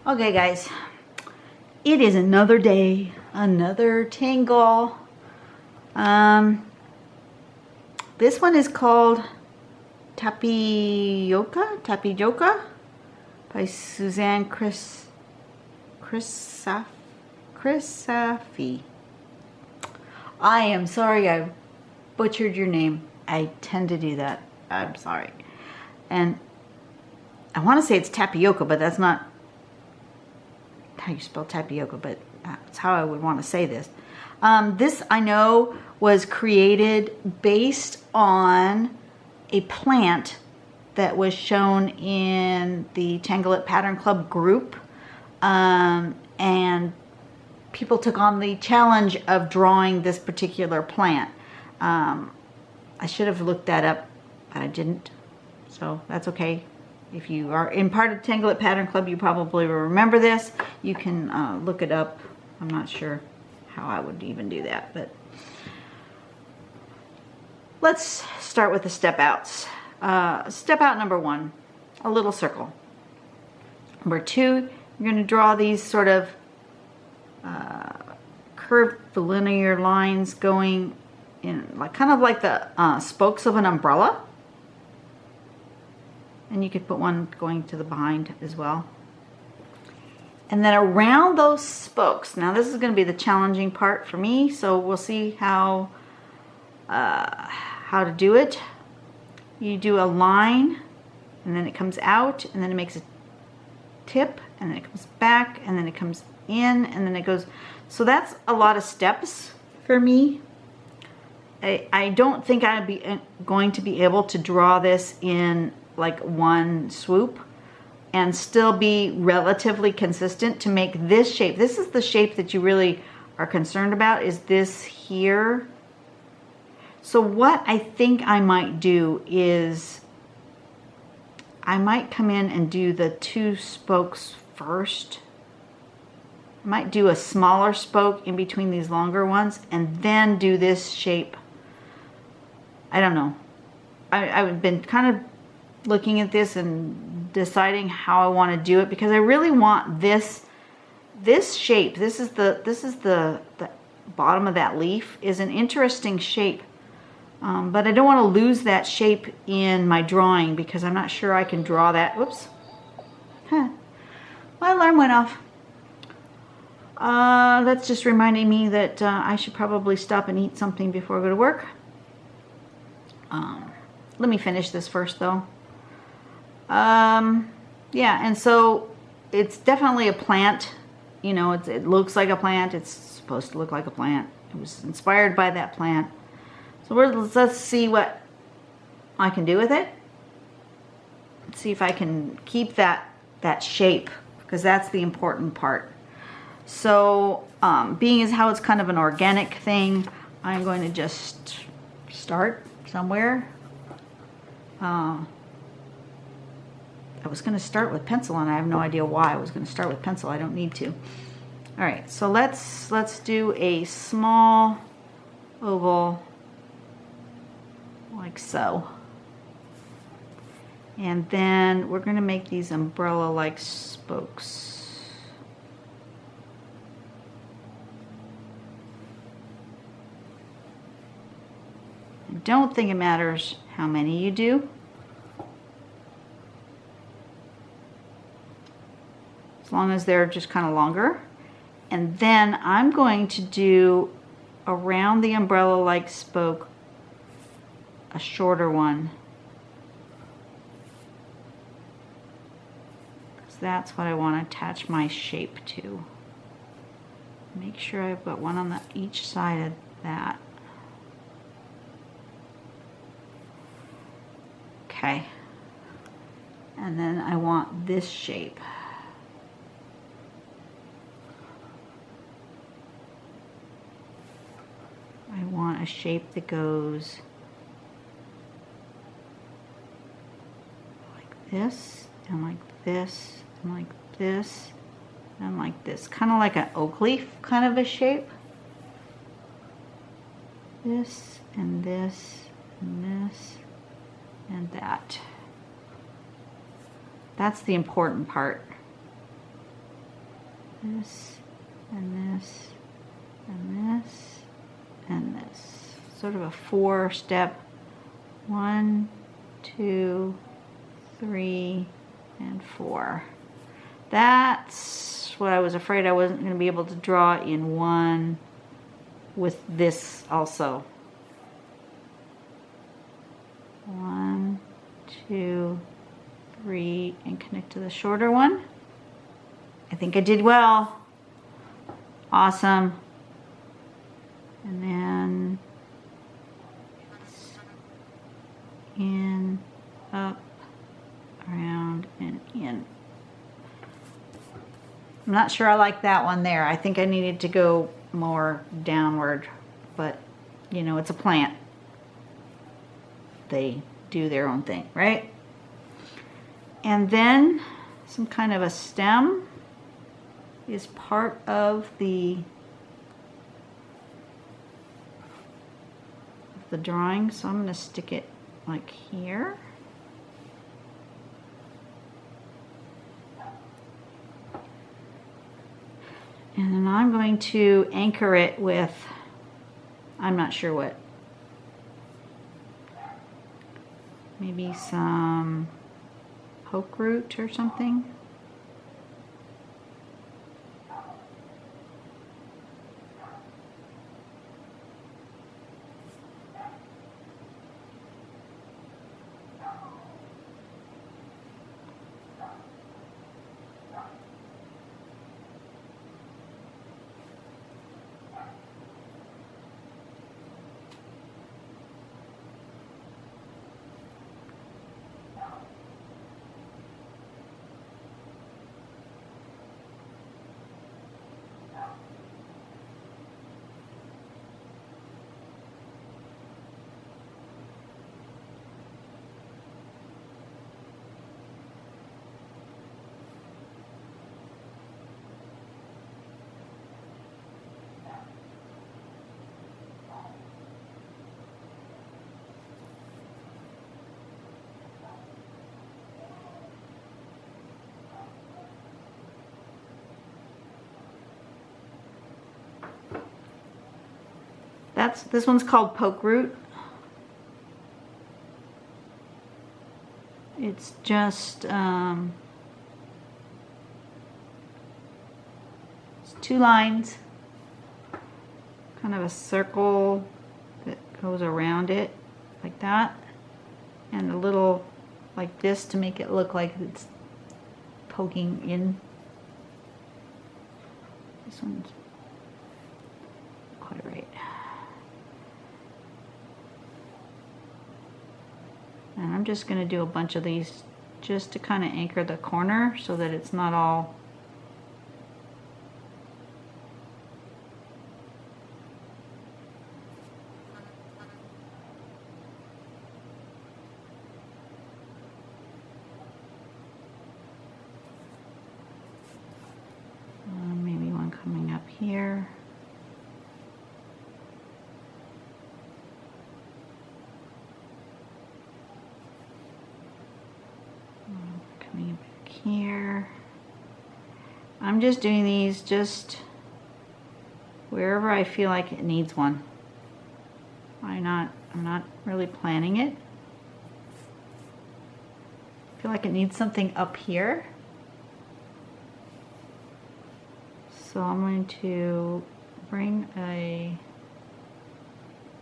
Okay guys, it is another day, another tangle. This one is called Tapijoka by Suzanne Chrisafi. I am sorry I butchered your name. I tend to do that. I'm sorry. And I want to say it's tapioca, but that's not how you spell tapioca, but that's how I would want to say this. This I know was created based on a plant that was shown in the Tangle It Pattern Club group, and people took on the challenge of drawing this particular plant. I should have looked that up, but I didn't, so that's okay. If you are in part of Tangle It Pattern Club, you probably will remember this. You can look it up. I'm not sure how I would even do that, but let's start with the step outs. Step out number 1, a little circle. Number 2, you're going to draw these sort of curved linear lines going in, like kind of like the spokes of an umbrella. And you could put one going to the behind as well. And then around those spokes, now this is going to be the challenging part for me, so we'll see how to do it. You do a line, and then it comes out, and then it makes a tip, and then it comes back, and then it comes in, and then it goes. So that's a lot of steps for me. I don't think I'd be going to be able to draw this in like one swoop and still be relatively consistent to make this shape. This is the shape that you really are concerned about, is this here. So what I think I might do is I might come in and do the 2 spokes first. I might do a smaller spoke in between these longer ones and then do this shape. I don't know. I've been kind of looking at this and deciding how I want to do it, because I really want this shape. This is the bottom of that leaf is an interesting shape, but I don't want to lose that shape in my drawing because I'm not sure I can draw that. Whoops. My alarm went off. That's just reminding me that I should probably stop and eat something before I go to work. Let me finish this first though. Yeah, and so it's definitely a plant. You know, it looks like a plant. It's supposed to look like a plant. It was inspired by that plant. So let's see what I can do with it. Let's see if I can keep that shape, because that's the important part. So being as how it's kind of an organic thing, I'm going to just start somewhere. I was going to start with pencil, and I have no idea why I was going to start with pencil. I don't need to. All right, so let's do a small oval like so. And then we're going to make these umbrella-like spokes. I don't think it matters how many you do, as long as they're just kind of longer. And then I'm going to do around the umbrella-like spoke a shorter one, because that's what I want to attach my shape to. Make sure I've got one on each side of that. Okay. And then I want this shape. I want a shape that goes like this, and like this, and like this, and like this. Kind of like an oak leaf kind of a shape. This, and this, and this, and that. That's the important part. this, and this, and this, and this. Sort of a 4-step. 1, 2, 3, and 4. That's what I was afraid I wasn't going to be able to draw in one with this also. 1, 2, 3, and connect to the shorter one. I think I did well. Awesome. And then it's in, up, around, and in. I'm not sure I like that one there. I think I needed to go more downward, but you know, it's a plant. They do their own thing, right? And then some kind of a stem is part of the drawing, so I'm going to stick it like here. And then I'm going to anchor it with, I'm not sure what, maybe some poke root or something. This one's called poke root. It's just it's 2 lines, kind of a circle that goes around it like that, and a little like this to make it look like it's poking in. This one's quite right. And I'm just going to do a bunch of these just to kind of anchor the corner so that it's not all maybe one coming up here. Coming back here. I'm just doing these just wherever I feel like it needs one. I'm not really planning it. I feel like it needs something up here. So I'm going to bring a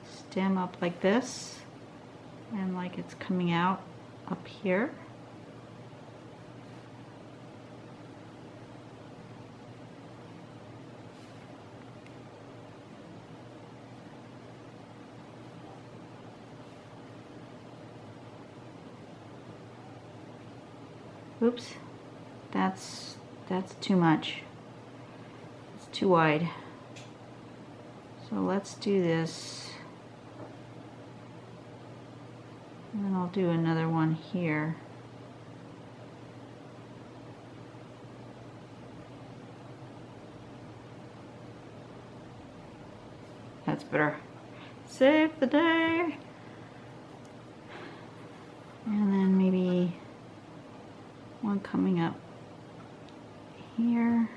stem up like this and like it's coming out up here. Oops, that's too much. It's too wide. So let's do this. And then I'll do another one here. That's better. Save the day. And then maybe one coming up here.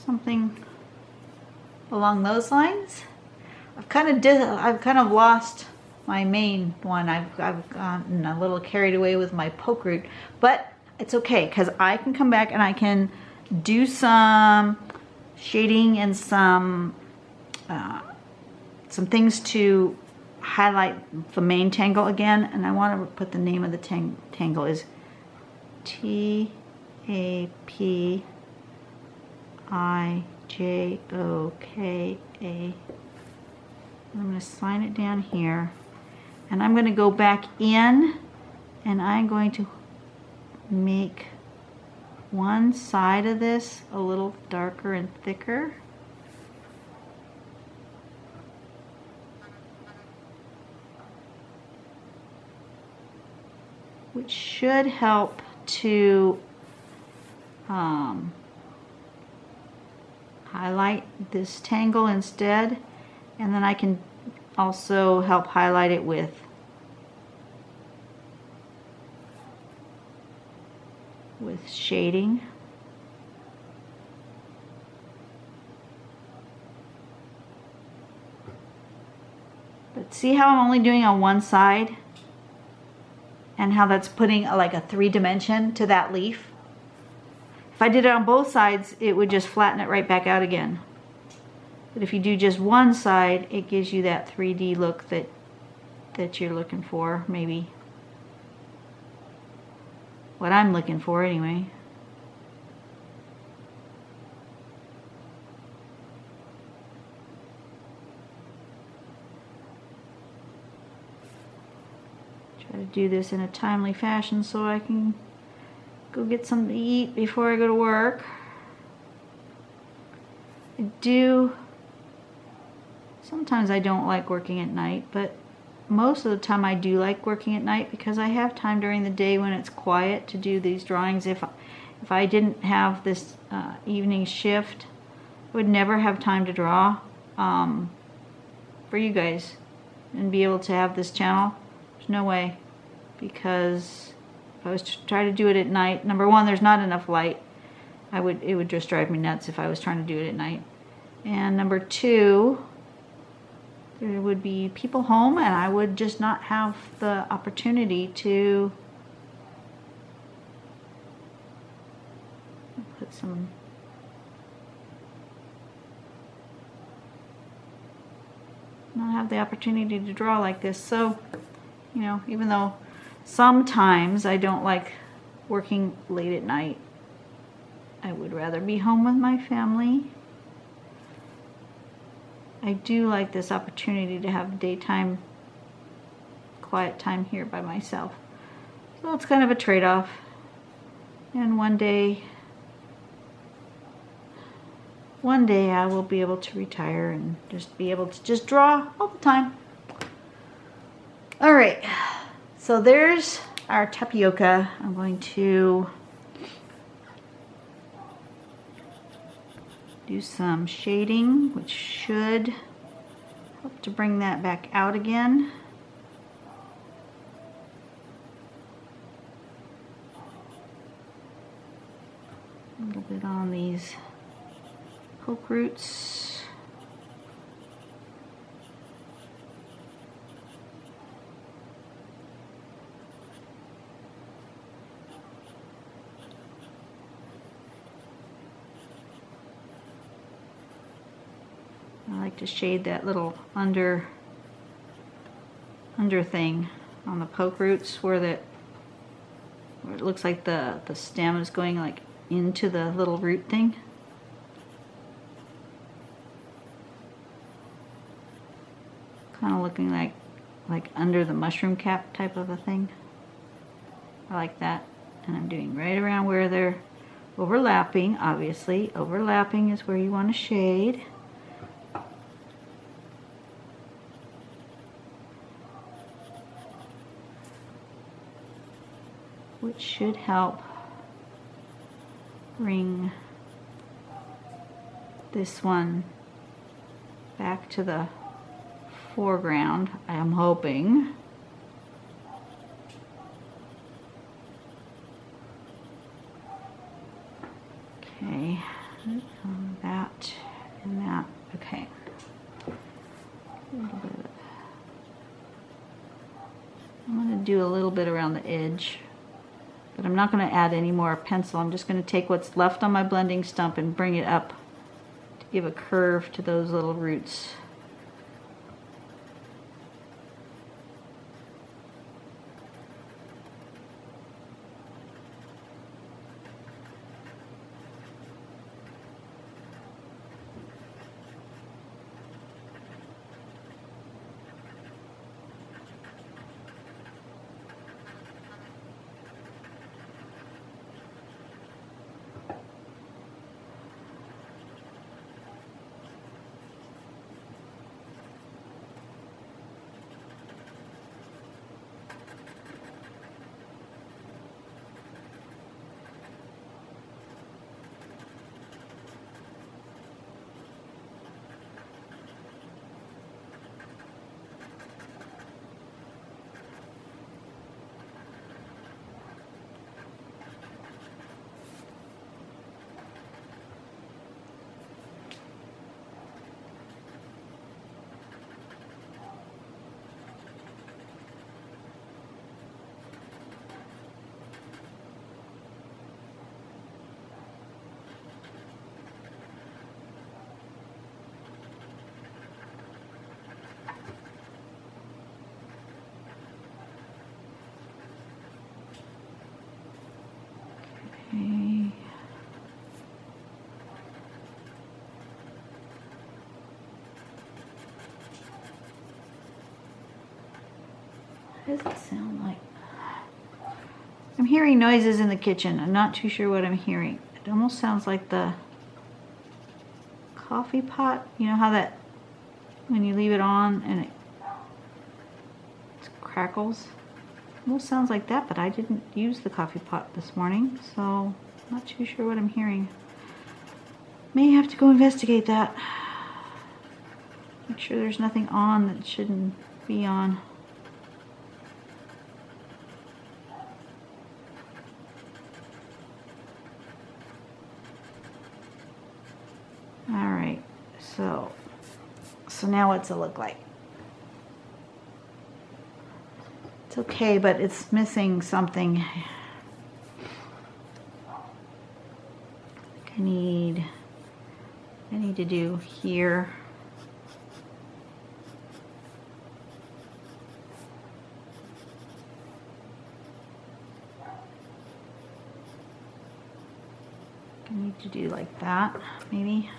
something along those lines. I've kind of lost my main one. I've gotten a little carried away with my poke root, but it's okay because I can come back and I can do some shading and some things to highlight the main tangle again. And I want to put the name of the tangle is Tapijoka. I'm going to sign it down here, and I'm going to go back in, and I'm going to make one side of this a little darker and thicker. Which should help to highlight this tangle instead. And then I can also help highlight it with shading. But see how I'm only doing on one side? And how that's putting like a 3-dimension to that leaf. If I did it on both sides, it would just flatten it right back out again. But if you do just one side, it gives you that 3D look that you're looking for, maybe. What I'm looking for anyway. Try to do this in a timely fashion so I can go get something to eat before I go to work. Sometimes I don't like working at night, but most of the time I do like working at night because I have time during the day when it's quiet to do these drawings. If I didn't have this evening shift, I would never have time to draw for you guys and be able to have this channel. There's no way, because if I was to try to do it at night, number one, there's not enough light. It would just drive me nuts if I was trying to do it at night. And number two, there would be people home and I would just not have the opportunity to put some not have the opportunity to draw like this. So, you know, even though sometimes I don't like working late at night, I would rather be home with my family. I do like this opportunity to have daytime quiet time here by myself. So it's kind of a trade-off. And one day I will be able to retire and just be able to just draw all the time. All right, so there's our tapioca. I'm going to do some shading, which should help to bring that back out again. A little bit on these poke roots. I like to shade that little under thing on the poke roots where it looks like the stem is going like into the little root thing. Kind of looking like under the mushroom cap type of a thing. I like that. And I'm doing right around where they're overlapping. Obviously, overlapping is where you want to shade. Which should help bring this one back to the foreground, I am hoping. Okay, that in that. Okay. A little bit. I'm going to do a little bit around the edge, but I'm not going to add any more pencil. I'm just going to take what's left on my blending stump and bring it up to give a curve to those little roots. Okay. What does it sound like? I'm hearing noises in the kitchen. I'm not too sure what I'm hearing. It almost sounds like the coffee pot. You know how that, when you leave it on and it crackles? Almost sounds like that, but I didn't use the coffee pot this morning, so I'm not too sure what I'm hearing. May have to go investigate that. Make sure there's nothing on that shouldn't be on. Alright, so now what's it look like? It's okay, but it's missing something. I need to do here. I need to do like that, maybe.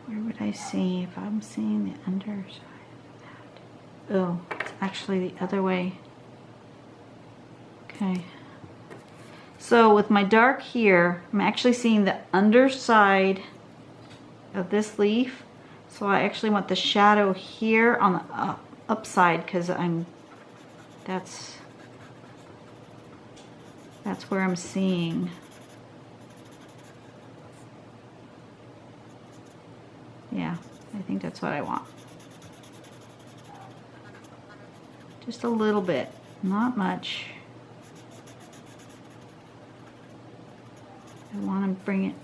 Where would I see if I'm seeing the underside of that? Oh, it's actually the other way. Okay. So with my dark here, I'm actually seeing the underside of this leaf. So I actually want the shadow here on the upside because that's where I'm seeing. Yeah, I think that's what I want. Just a little bit, not much. I want to bring it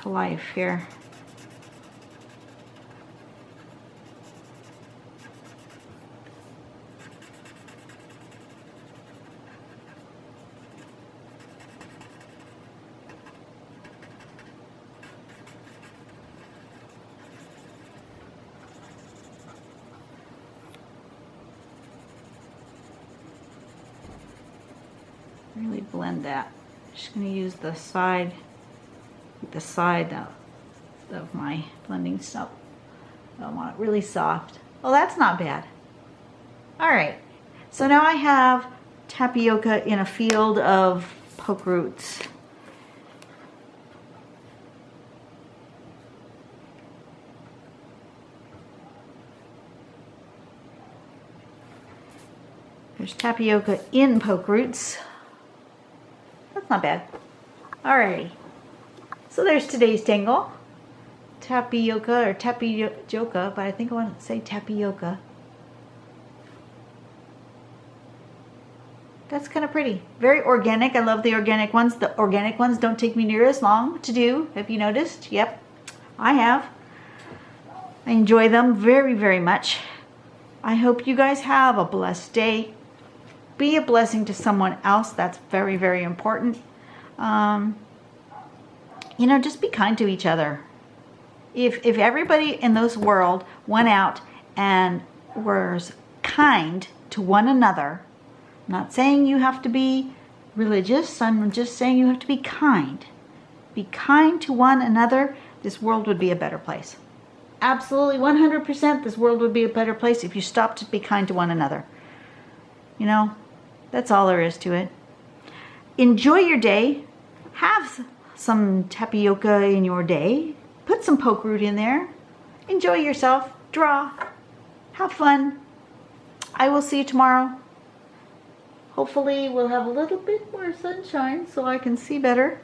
to life here. Really blend that. Just going to use the side of my blending stuff. I don't want it really soft. Oh, that's not bad. All right, so now I have tapioca in a field of poke roots. There's tapioca in poke roots. That's not bad. Alrighty. So there's today's tangle. Tapioca or tapijoka, but I think I want to say tapioca. That's kind of pretty. Very organic. I love the organic ones. The organic ones don't take me near as long to do. Have you noticed? Yep, I have. I enjoy them very, very much. I hope you guys have a blessed day. Be a blessing to someone else. That's very, very important. You know, just be kind to each other. If everybody in this world went out and was kind to one another, I'm not saying you have to be religious, I'm just saying you have to be kind. Be kind to one another, this world would be a better place. Absolutely, 100%, this world would be a better place if you stopped to be kind to one another. You know, that's all there is to it. Enjoy your day. Have some tapioca in your day. Put some poke root in there. Enjoy yourself. Draw. Have fun. I will see you tomorrow. Hopefully we'll have a little bit more sunshine so I can see better.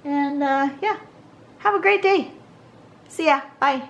And yeah, have a great day. See ya. Bye.